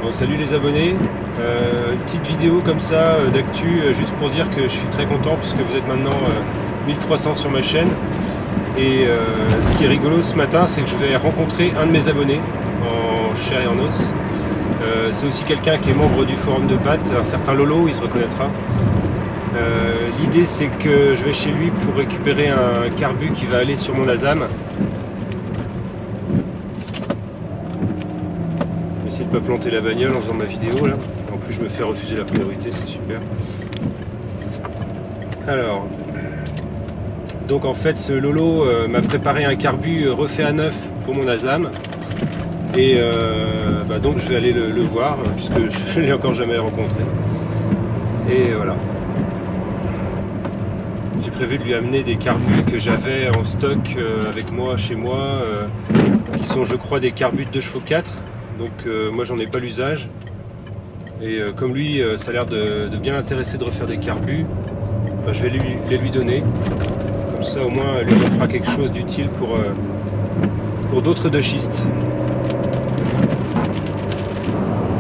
Bon, salut les abonnés, une petite vidéo comme ça d'actu, juste pour dire que je suis très content puisque vous êtes maintenant 1300 sur ma chaîne. Et ce qui est rigolo ce matin, c'est que je vais rencontrer un de mes abonnés en chair et en os. C'est aussi quelqu'un qui est membre du forum de Pat, un certain Lolo, il se reconnaîtra. L'idée c'est que je vais chez lui pour récupérer un carbu qui va aller sur mon Asam. Essayer de ne pas planter la bagnole en faisant ma vidéo là. En plus je me fais refuser la priorité, c'est super. Alors, donc en fait ce Lolo m'a préparé un carbu refait à neuf pour mon Asam. Et donc je vais aller le voir puisque je ne l'ai encore jamais rencontré. Et voilà. J'ai prévu de lui amener des carbus que j'avais en stock avec moi chez moi, qui sont je crois des carbus de 2 chevaux 4. Donc moi j'en ai pas l'usage. Et comme lui ça a l'air de bien l'intéresser de refaire des carbus, je vais les lui donner. Comme ça au moins lui on fera quelque chose d'utile pour d'autres de schiste.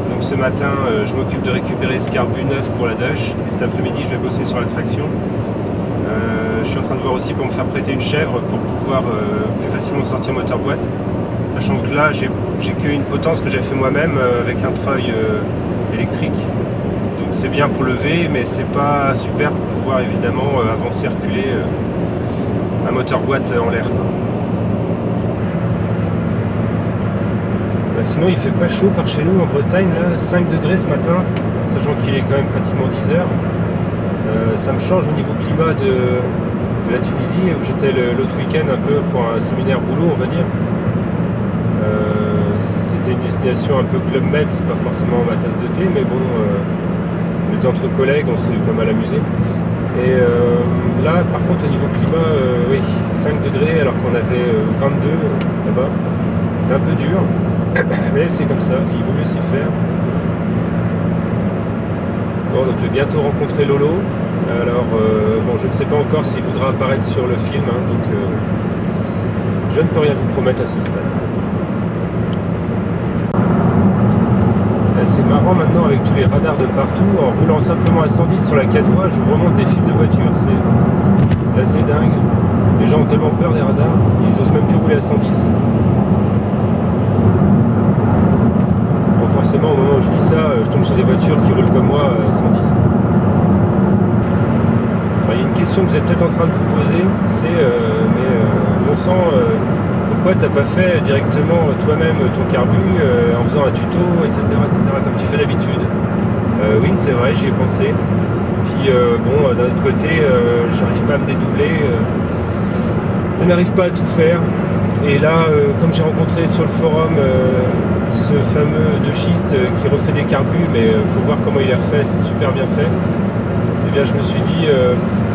Donc ce matin je m'occupe de récupérer ce carbu neuf pour la Dash. Et cet après-midi je vais bosser sur la traction. Je suis en train de voir aussi pour me faire prêter une chèvre pour pouvoir plus facilement sortir moteur boîte. Sachant que là j'ai qu'une potence que j'ai fait moi-même avec un treuil électrique. Donc c'est bien pour lever, mais c'est pas super pour pouvoir évidemment avancer, reculer un moteur boîte en l'air. Sinon il fait pas chaud par chez nous en Bretagne, là, 5 degrés ce matin, sachant qu'il est quand même pratiquement 10 heures. Ça me change au niveau climat de la Tunisie, où j'étais l'autre week-end un peu pour un séminaire boulot, on va dire. C'était une destination un peu Club Med, c'est pas forcément ma tasse de thé, mais bon, on était entre collègues, on s'est pas mal amusé. Et là, par contre, au niveau climat, oui, 5 degrés alors qu'on avait 22 là-bas. C'est un peu dur, mais c'est comme ça, il vaut mieux s'y faire. Bon, donc je vais bientôt rencontrer Lolo. Alors, bon, je ne sais pas encore s'il voudra apparaître sur le film, hein, donc je ne peux rien vous promettre à ce stade. C'est assez marrant maintenant avec tous les radars de partout. En roulant simplement à 110 sur la 4 voies, je remonte des fils de voitures. C'est assez dingue. Les gens ont tellement peur des radars, ils osent même plus rouler à 110. Bon, forcément, au moment où je dis ça, je tombe sur des voitures qui roulent comme moi à 110. Alors, il y a une question que vous êtes peut-être en train de vous poser, c'est bon sang, pourquoi t'as pas fait directement toi-même ton carbu en faisant un tuto, etc., comme tu fais d'habitude. Oui, c'est vrai, j'y ai pensé. Puis bon, d'un autre côté, j'arrive pas à me dédoubler, je n'arrive pas à tout faire. Et là, comme j'ai rencontré sur le forum ce fameux de schiste qui refait des carbus, mais faut voir comment il est refait, c'est super bien fait. Et bien je me suis dit,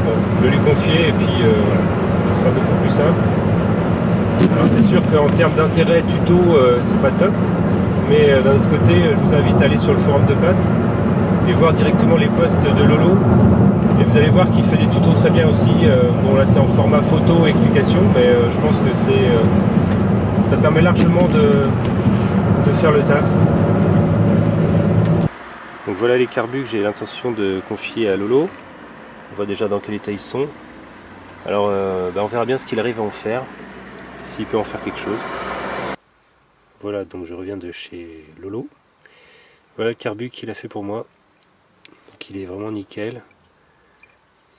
bon, je vais lui confier et puis voilà, ce sera beaucoup plus simple. Alors c'est sûr qu'en termes d'intérêt tuto, c'est pas top, mais d'un autre côté, je vous invite à aller sur le forum de Pat et voir directement les posts de Lolo. Et vous allez voir qu'il fait des tutos très bien aussi. Bon là c'est en format photo explication, mais je pense que ça permet largement de faire le taf. Donc voilà les carbus que j'ai l'intention de confier à Lolo. On voit déjà dans quel état ils sont. Alors on verra bien ce qu'il arrive à en faire, s'il peut en faire quelque chose. Voilà, donc je reviens de chez Lolo. Voilà le carbu qu'il a fait pour moi. Donc il est vraiment nickel.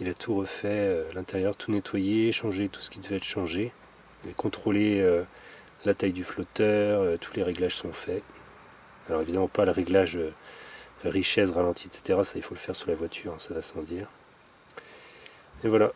Il a tout refait, l'intérieur tout nettoyé, changé tout ce qui devait être changé. Il a contrôlé la taille du flotteur, tous les réglages sont faits. Alors évidemment pas le réglage richesse, ralenti, etc. Ça il faut le faire sur la voiture, hein, ça va sans dire. Et voilà.